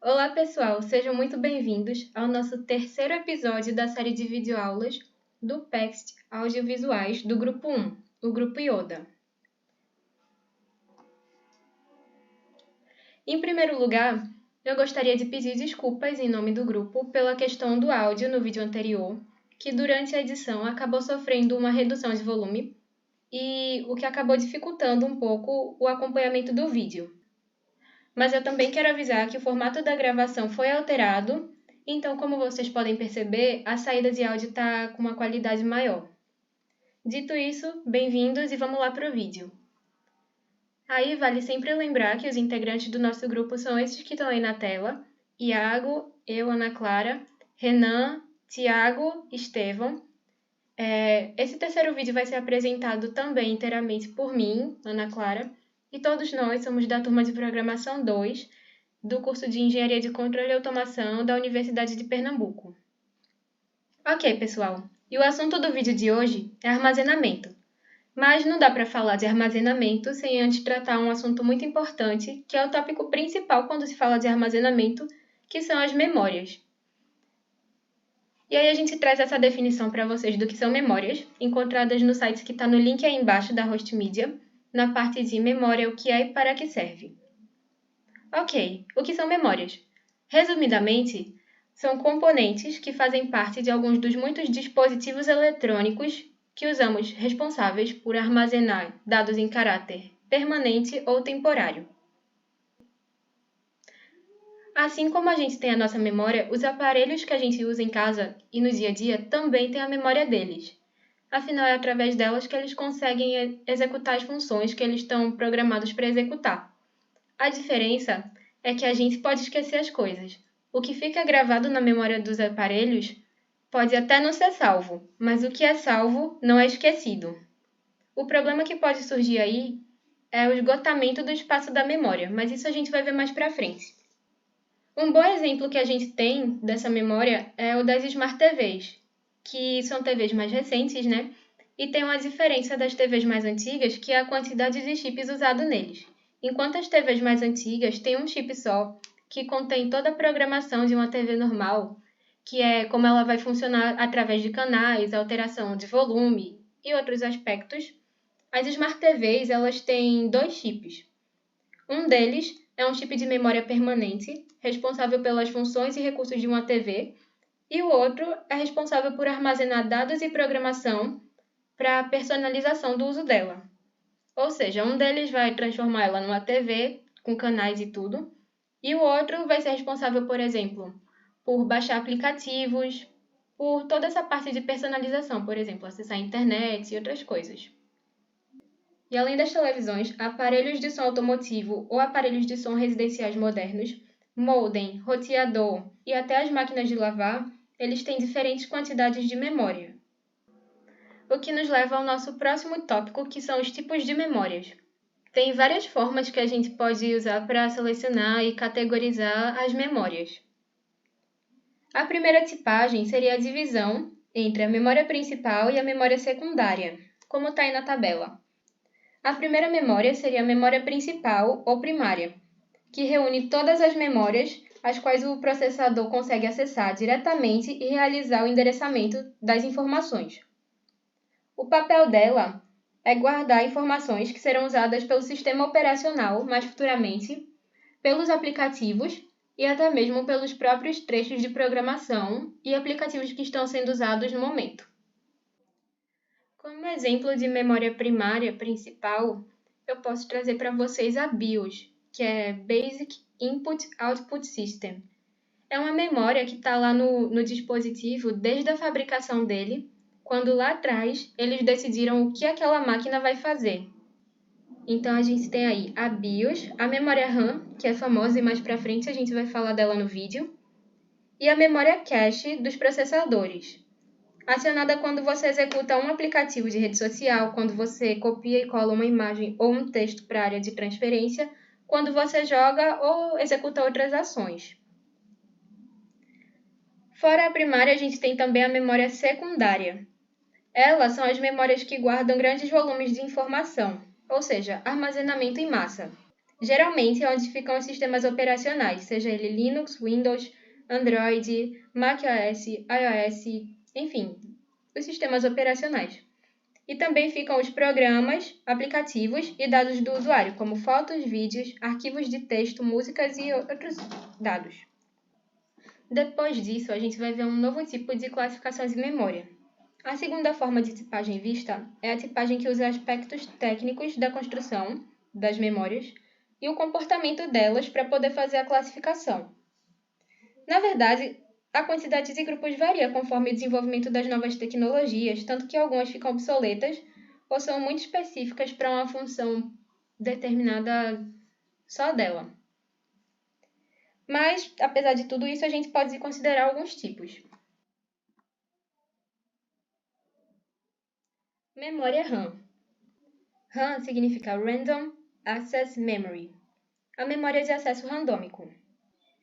Olá, pessoal! Sejam muito bem-vindos ao nosso terceiro episódio da série de videoaulas do PEXT Audiovisuais do Grupo 1, o Grupo Yoda. Em primeiro lugar, eu gostaria de pedir desculpas em nome do grupo pela questão do áudio no vídeo anterior, que durante a edição acabou sofrendo uma redução de volume e o que acabou dificultando um pouco o acompanhamento do vídeo. Mas eu também quero avisar que o formato da gravação foi alterado, então, como vocês podem perceber, a saída de áudio está com uma qualidade maior. Dito isso, bem-vindos e vamos lá para o vídeo. Aí vale sempre lembrar que os integrantes do nosso grupo são esses que estão aí na tela: Iago, eu, Ana Clara, Renan, Tiago, Estevão. Esse terceiro vídeo vai ser apresentado também inteiramente por mim, Ana Clara, e todos nós somos da turma de Programação 2, do curso de Engenharia de Controle e Automação da Universidade de Pernambuco. Ok, pessoal, e o assunto do vídeo de hoje é armazenamento. Mas não dá para falar de armazenamento sem antes tratar um assunto muito importante, que é o tópico principal quando se fala de armazenamento, que são as memórias. E aí a gente traz essa definição para vocês do que são memórias, encontradas no site que está no link aí embaixo da Hostmedia, na parte de memória, o que é e para que serve. Ok, o que são memórias? Resumidamente, são componentes que fazem parte de alguns dos muitos dispositivos eletrônicos que usamos responsáveis por armazenar dados em caráter permanente ou temporário. Assim como a gente tem a nossa memória, os aparelhos que a gente usa em casa e no dia a dia também têm a memória deles. Afinal, é através delas que eles conseguem executar as funções que eles estão programados para executar. A diferença é que a gente pode esquecer as coisas. O que fica gravado na memória dos aparelhos pode até não ser salvo, mas o que é salvo não é esquecido. O problema que pode surgir aí é o esgotamento do espaço da memória, mas isso a gente vai ver mais para frente. Um bom exemplo que a gente tem dessa memória é o das Smart TVs, que são TVs mais recentes, né? E tem uma diferença das TVs mais antigas, que é a quantidade de chips usado neles. Enquanto as TVs mais antigas têm um chip só, que contém toda a programação de uma TV normal, que é como ela vai funcionar através de canais, alteração de volume e outros aspectos, as Smart TVs elas têm dois chips. Um deles é um chip de memória permanente, responsável pelas funções e recursos de uma TV, e o outro é responsável por armazenar dados e programação para a personalização do uso dela. Ou seja, um deles vai transformar ela numa TV, com canais e tudo, e o outro vai ser responsável, por exemplo, por baixar aplicativos, por toda essa parte de personalização, por exemplo, acessar a internet e outras coisas. E além das televisões, aparelhos de som automotivo ou aparelhos de som residenciais modernos, modem, roteador e até as máquinas de lavar, eles têm diferentes quantidades de memória. O que nos leva ao nosso próximo tópico, que são os tipos de memórias. Tem várias formas que a gente pode usar para selecionar e categorizar as memórias. A primeira tipagem seria a divisão entre a memória principal e a memória secundária, como está aí na tabela. A primeira memória seria a memória principal ou primária, que reúne todas as memórias as quais o processador consegue acessar diretamente e realizar o endereçamento das informações. O papel dela é guardar informações que serão usadas pelo sistema operacional mais futuramente, pelos aplicativos e até mesmo pelos próprios trechos de programação e aplicativos que estão sendo usados no momento. Como exemplo de memória primária principal, eu posso trazer para vocês a BIOS, que é Basic Input Output System. É uma memória que está lá no dispositivo desde a fabricação dele, quando lá atrás eles decidiram o que aquela máquina vai fazer. Então a gente tem aí a BIOS, a memória RAM, que é famosa e mais para frente a gente vai falar dela no vídeo, e a memória cache dos processadores, acionada quando você executa um aplicativo de rede social, quando você copia e cola uma imagem ou um texto para a área de transferência, quando você joga ou executa outras ações. Fora a primária, a gente tem também a memória secundária. Elas são as memórias que guardam grandes volumes de informação, ou seja, armazenamento em massa. Geralmente é onde ficam os sistemas operacionais, seja ele Linux, Windows, Android, macOS, iOS, enfim, os sistemas operacionais. E também ficam os programas, aplicativos e dados do usuário, como fotos, vídeos, arquivos de texto, músicas e outros dados. Depois disso, a gente vai ver um novo tipo de classificação de memória. A segunda forma de tipagem vista é a tipagem que usa aspectos técnicos da construção das memórias e o comportamento delas para poder fazer a classificação. Na verdade, a quantidade de grupos varia conforme o desenvolvimento das novas tecnologias, tanto que algumas ficam obsoletas ou são muito específicas para uma função determinada só dela. Mas, apesar de tudo isso, a gente pode considerar alguns tipos. Memória RAM. RAM significa Random Access Memory, a memória de acesso randômico.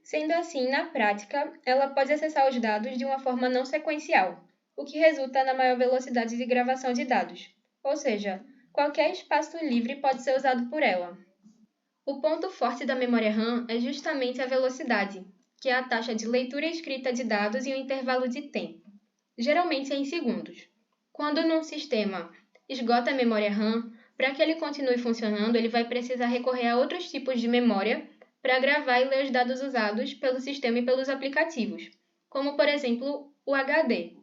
Sendo assim, na prática, ela pode acessar os dados de uma forma não sequencial, o que resulta na maior velocidade de gravação de dados, ou seja, qualquer espaço livre pode ser usado por ela. O ponto forte da memória RAM é justamente a velocidade, que é a taxa de leitura e escrita de dados em um intervalo de tempo, geralmente é em segundos. Quando num sistema esgota a memória RAM, para que ele continue funcionando, ele vai precisar recorrer a outros tipos de memória para gravar e ler os dados usados pelo sistema e pelos aplicativos, como por exemplo o HD,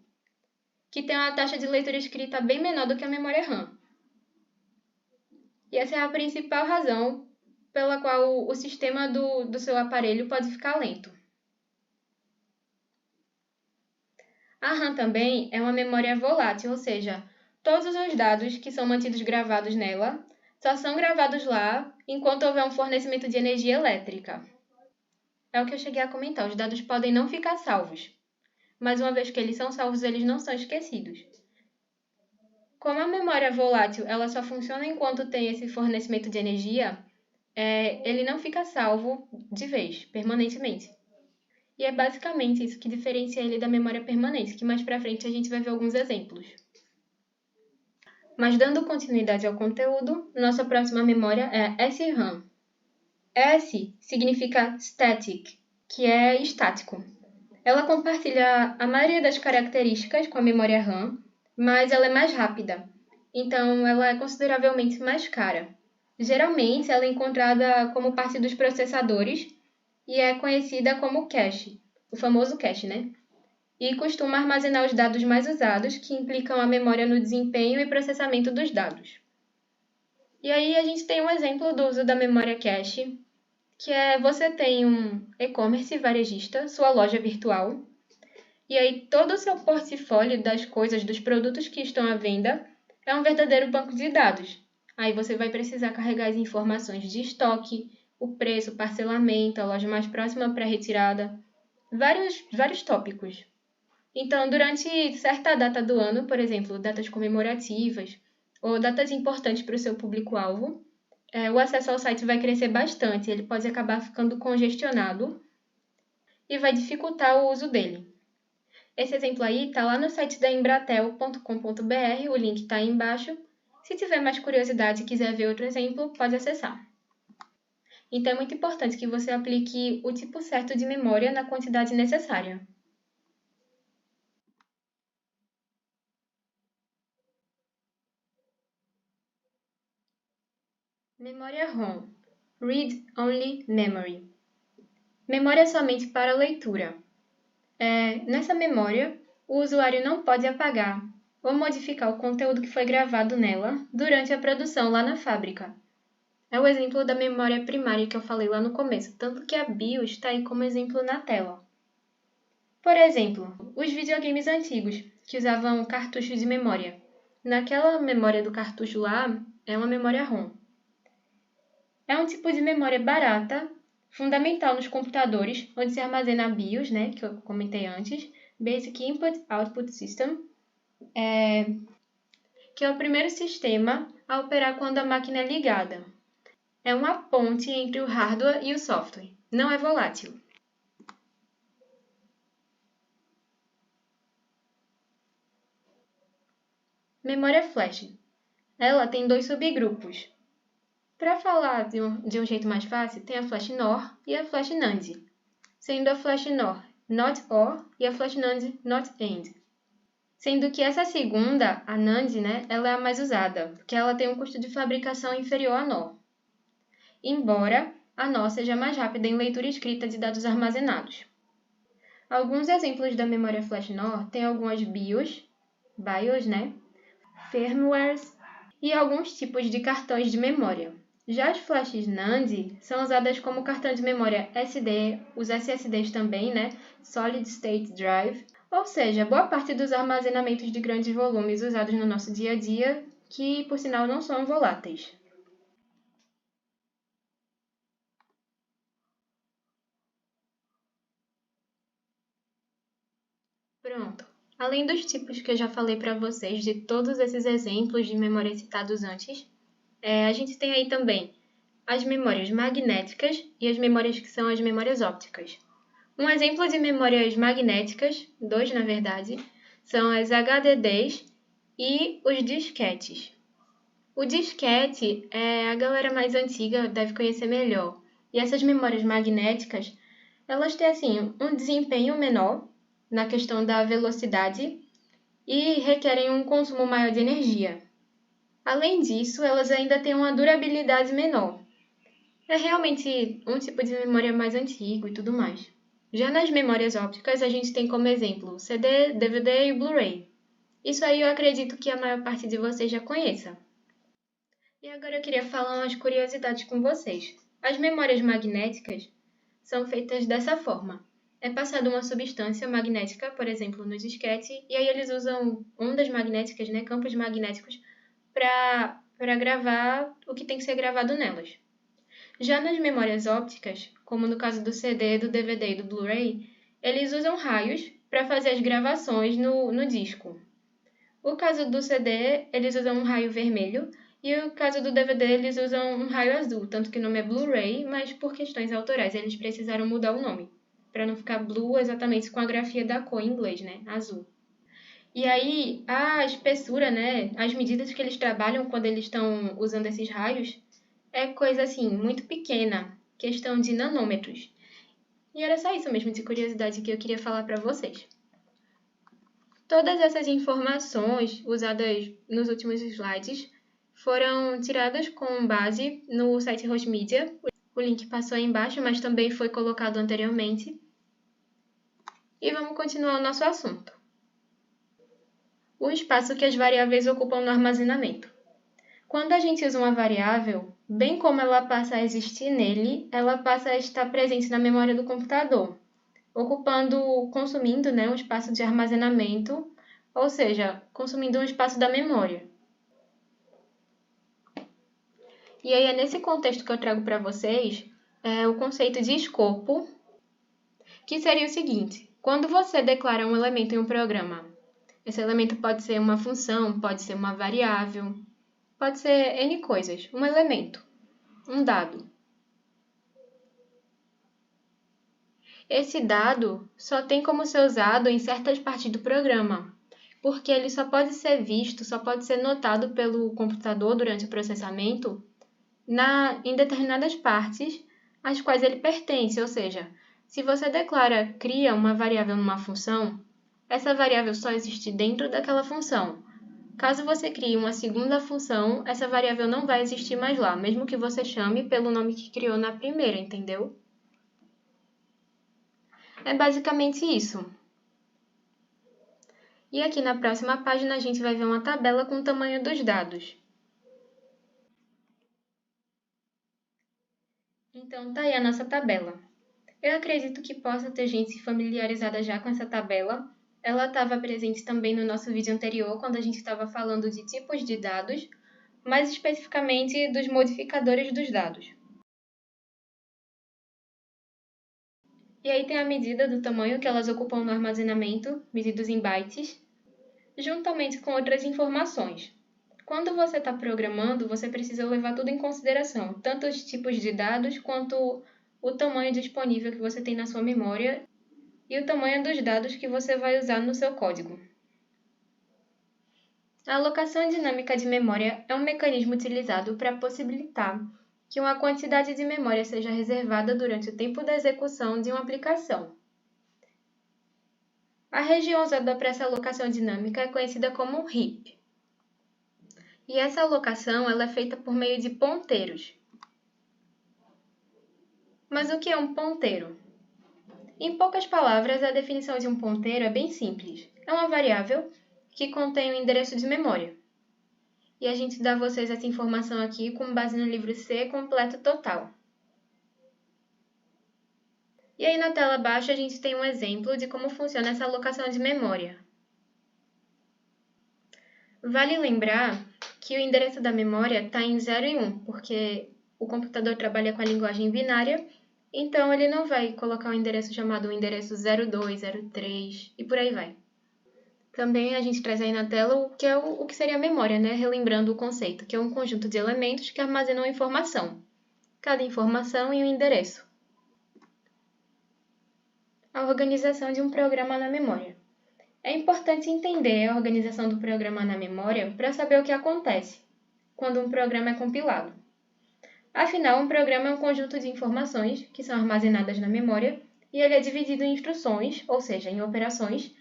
que tem uma taxa de leitura e escrita bem menor do que a memória RAM. E essa é a principal razão pela qual o sistema do seu aparelho pode ficar lento. A RAM também é uma memória volátil, ou seja, todos os dados que são mantidos gravados nela só são gravados lá enquanto houver um fornecimento de energia elétrica. É o que eu cheguei a comentar, os dados podem não ficar salvos, mas uma vez que eles são salvos, eles não são esquecidos. Como a memória volátil ela só funciona enquanto tem esse fornecimento de energia, ele não fica salvo de vez, permanentemente. E é basicamente isso que diferencia ele da memória permanente, que mais pra frente a gente vai ver alguns exemplos. Mas dando continuidade ao conteúdo, nossa próxima memória é a SRAM. S significa static, que é estático. Ela compartilha a maioria das características com a memória RAM, mas ela é mais rápida, então ela é consideravelmente mais cara. Geralmente ela é encontrada como parte dos processadores e é conhecida como cache, o famoso cache, né? E costuma armazenar os dados mais usados, que implicam a memória no desempenho e processamento dos dados. E aí a gente tem um exemplo do uso da memória cache, que é você tem um e-commerce varejista, sua loja virtual, e aí todo o seu portfólio das coisas, dos produtos que estão à venda, é um verdadeiro banco de dados. Aí você vai precisar carregar as informações de estoque, o preço, o parcelamento, a loja mais próxima para retirada, vários tópicos. Então, durante certa data do ano, por exemplo, datas comemorativas ou datas importantes para o seu público-alvo, o acesso ao site vai crescer bastante, ele pode acabar ficando congestionado e vai dificultar o uso dele. Esse exemplo aí está lá no site da embratel.com.br, o link está aí embaixo. Se tiver mais curiosidade e quiser ver outro exemplo, pode acessar. Então é muito importante que você aplique o tipo certo de memória na quantidade necessária. Memória ROM, Read Only Memory. Memória somente para leitura. Nessa memória, o usuário não pode apagar ou modificar o conteúdo que foi gravado nela durante a produção lá na fábrica. É o exemplo da memória primária que eu falei lá no começo, tanto que a BIOS está aí como exemplo na tela. Por exemplo, os videogames antigos, que usavam cartuchos de memória. Naquela memória do cartucho lá, é uma memória ROM. É um tipo de memória barata, fundamental nos computadores, onde se armazena a BIOS, né, que eu comentei antes, Basic Input Output System, que é o primeiro sistema a operar quando a máquina é ligada. É uma ponte entre o hardware e o software. Não é volátil. Memória flash. Ela tem dois subgrupos. Para falar de um jeito mais fácil, tem a flash NOR e a flash NAND, sendo a flash NOR not OR e a flash NAND not AND. Sendo que essa segunda, a NAND, ela é a mais usada, porque ela tem um custo de fabricação inferior à NOR, embora a NOR seja mais rápida em leitura e escrita de dados armazenados. Alguns exemplos da memória flash NOR têm algumas BIOS, firmwares e alguns tipos de cartões de memória. Já as flashes NAND são usadas como cartão de memória SD, os SSDs também, Solid State Drive, ou seja, boa parte dos armazenamentos de grandes volumes usados no nosso dia a dia, que por sinal não são voláteis. Pronto. Além dos tipos que eu já falei para vocês, de todos esses exemplos de memória citados antes, a gente tem aí também as memórias magnéticas e as memórias que são as memórias ópticas. Um exemplo de memórias magnéticas, dois na verdade, são as HDDs e os disquetes. O disquete, a galera mais antiga deve conhecer melhor. E essas memórias magnéticas, elas têm assim, um desempenho menor na questão da velocidade e requerem um consumo maior de energia. Além disso, elas ainda têm uma durabilidade menor. É realmente um tipo de memória mais antigo e tudo mais. Já nas memórias ópticas, a gente tem como exemplo CD, DVD e Blu-ray. Isso aí eu acredito que a maior parte de vocês já conheça. E agora eu queria falar umas curiosidades com vocês. As memórias magnéticas são feitas dessa forma. É passada uma substância magnética, por exemplo, no disquete, e aí eles usam ondas magnéticas, campos magnéticos, para gravar o que tem que ser gravado nelas. Já nas memórias ópticas, como no caso do CD, do DVD e do Blu-ray, eles usam raios para fazer as gravações no disco. O caso do CD, eles usam um raio vermelho, e o caso do DVD, eles usam um raio azul, tanto que o nome é Blu-ray, mas por questões autorais eles precisaram mudar o nome, para não ficar blue exatamente com a grafia da cor em inglês, azul. E aí, a espessura, as medidas que eles trabalham quando eles estão usando esses raios, é coisa assim, muito pequena, questão de nanômetros. E era só isso mesmo de curiosidade que eu queria falar para vocês. Todas essas informações usadas nos últimos slides foram tiradas com base no site Hostmedia. O link passou aí embaixo, mas também foi colocado anteriormente. E vamos continuar o nosso assunto. O espaço que as variáveis ocupam no armazenamento. Quando a gente usa uma variável, bem como ela passa a existir nele, ela passa a estar presente na memória do computador, consumindo um espaço de armazenamento, ou seja, consumindo um espaço da memória. E aí é nesse contexto que eu trago para vocês o conceito de escopo, que seria o seguinte: quando você declara um elemento em um programa, esse elemento pode ser uma função, pode ser uma variável, pode ser N coisas, um elemento, um dado. Esse dado só tem como ser usado em certas partes do programa, porque ele só pode ser visto, só pode ser notado pelo computador durante o processamento em determinadas partes às quais ele pertence, ou seja, se você cria uma variável numa função, essa variável só existe dentro daquela função. Caso você crie uma segunda função, essa variável não vai existir mais lá, mesmo que você chame pelo nome que criou na primeira, entendeu? É basicamente isso. E aqui na próxima página a gente vai ver uma tabela com o tamanho dos dados. Então, tá aí a nossa tabela. Eu acredito que possa ter gente familiarizada já com essa tabela. Ela estava presente também no nosso vídeo anterior, quando a gente estava falando de tipos de dados, mais especificamente dos modificadores dos dados. E aí tem a medida do tamanho que elas ocupam no armazenamento, medidos em bytes, juntamente com outras informações. Quando você está programando, você precisa levar tudo em consideração, tanto os tipos de dados quanto o tamanho disponível que você tem na sua memória e o tamanho dos dados que você vai usar no seu código. A alocação dinâmica de memória é um mecanismo utilizado para possibilitar que uma quantidade de memória seja reservada durante o tempo da execução de uma aplicação. A região usada para essa alocação dinâmica é conhecida como heap. E essa alocação ela é feita por meio de ponteiros. Mas o que é um ponteiro? Em poucas palavras, a definição de um ponteiro é bem simples. É uma variável que contém um endereço de memória. E a gente dá a vocês essa informação aqui com base no livro C completo total. E aí na tela abaixo a gente tem um exemplo de como funciona essa alocação de memória. Vale lembrar que o endereço da memória está em 0 e 1, porque o computador trabalha com a linguagem binária, então ele não vai colocar um endereço chamado endereço 02, 03 e por aí vai. Também a gente traz aí na tela o que é o que seria a memória, né? Relembrando o conceito, que é um conjunto de elementos que armazenam informação. Cada informação e um endereço. A organização de um programa na memória. É importante entender a organização do programa na memória para saber o que acontece quando um programa é compilado. Afinal, um programa é um conjunto de informações que são armazenadas na memória e ele é dividido em instruções, ou seja, em operações,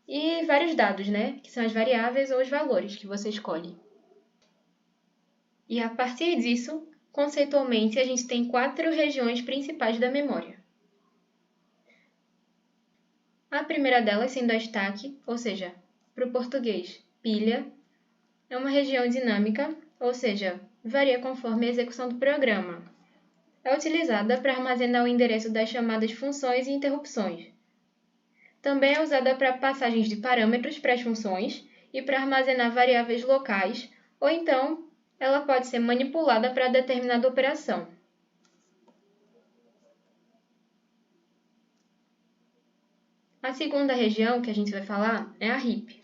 e vários dados, né, que são as variáveis ou os valores que você escolhe. E a partir disso, conceitualmente, a gente tem 4 regiões principais da memória. A primeira delas sendo a stack, ou seja, para o português, pilha, é uma região dinâmica, ou seja, varia conforme a execução do programa. É utilizada para armazenar o endereço das chamadas funções e interrupções. Também é usada para passagens de parâmetros para as funções e para armazenar variáveis locais, ou então ela pode ser manipulada para determinada operação. A segunda região que a gente vai falar é a heap.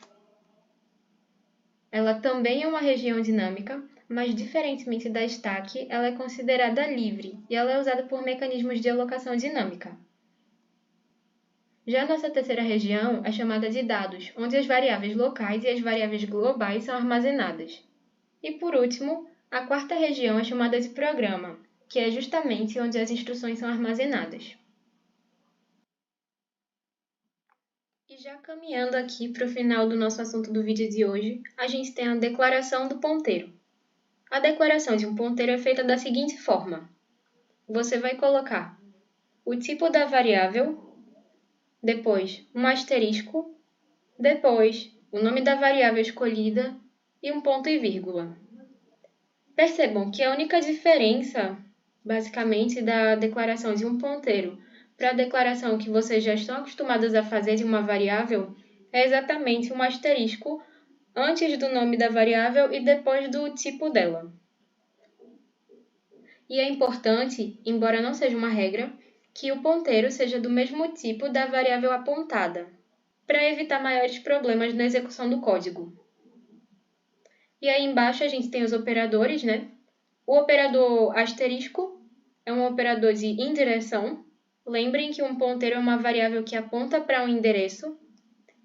Ela também é uma região dinâmica, mas diferentemente da stack, ela é considerada livre e ela é usada por mecanismos de alocação dinâmica. Já a nossa terceira região é chamada de dados, onde as variáveis locais e as variáveis globais são armazenadas. E por último, a quarta região é chamada de programa, que é justamente onde as instruções são armazenadas. E já caminhando aqui para o final do nosso assunto do vídeo de hoje, a gente tem a declaração do ponteiro. A declaração de um ponteiro é feita da seguinte forma. Você vai colocar o tipo da variável, depois um asterisco, depois o nome da variável escolhida e um ponto e vírgula. Percebam que a única diferença, basicamente, da declaração de um ponteiro para a declaração que vocês já estão acostumados a fazer de uma variável é exatamente um asterisco antes do nome da variável e depois do tipo dela. E é importante, embora não seja uma regra, que o ponteiro seja do mesmo tipo da variável apontada, para evitar maiores problemas na execução do código. E aí embaixo a gente tem os operadores, né? O operador asterisco é um operador de indireção. Lembrem que um ponteiro é uma variável que aponta para um endereço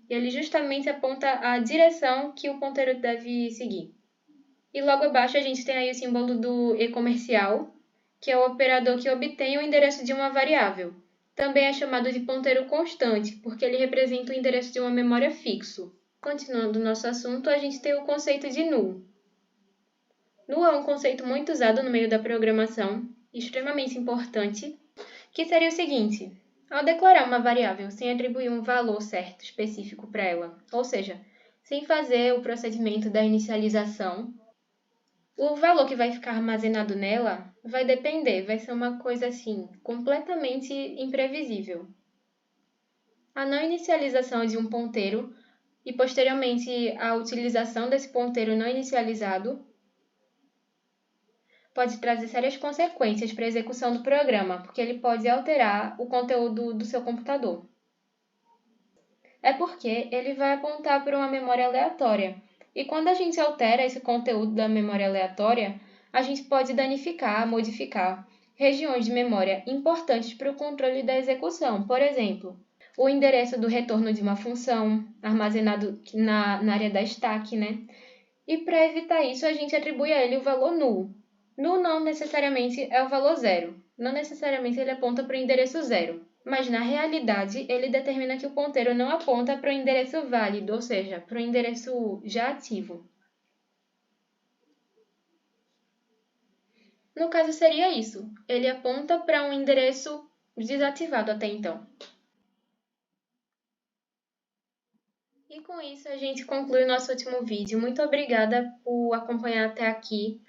e ele justamente aponta a direção que o ponteiro deve seguir. E logo abaixo a gente tem aí o símbolo do e-comercial, que é o operador que obtém o endereço de uma variável. Também é chamado de ponteiro constante, porque ele representa o endereço de uma memória fixo. Continuando o nosso assunto, a gente tem o conceito de null. Null é um conceito muito usado no meio da programação, extremamente importante, que seria o seguinte: ao declarar uma variável sem atribuir um valor certo específico para ela, ou seja, sem fazer o procedimento da inicialização, o valor que vai ficar armazenado nela vai depender, vai ser uma coisa assim, completamente imprevisível. A não inicialização de um ponteiro e posteriormente a utilização desse ponteiro não inicializado pode trazer sérias consequências para a execução do programa, porque ele pode alterar o conteúdo do seu computador. É porque ele vai apontar para uma memória aleatória, e quando a gente altera esse conteúdo da memória aleatória, a gente pode danificar, modificar regiões de memória importantes para o controle da execução. Por exemplo, o endereço do retorno de uma função, armazenado na área da stack, né? E para evitar isso, a gente atribui a ele o valor null. No não necessariamente é o valor zero. Não necessariamente ele aponta para o endereço zero. Mas na realidade, ele determina que o ponteiro não aponta para o endereço válido, ou seja, para o endereço já ativo. No caso, seria isso. Ele aponta para um endereço desativado até então. E com isso, a gente conclui o nosso último vídeo. Muito obrigada por acompanhar até aqui.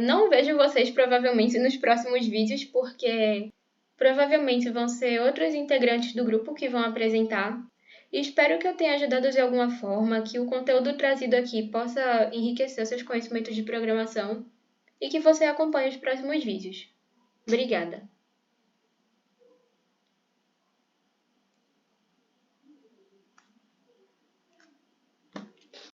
Não vejo vocês provavelmente nos próximos vídeos, porque provavelmente vão ser outros integrantes do grupo que vão apresentar. E espero que eu tenha ajudado de alguma forma, que o conteúdo trazido aqui possa enriquecer seus conhecimentos de programação e que você acompanhe os próximos vídeos. Obrigada!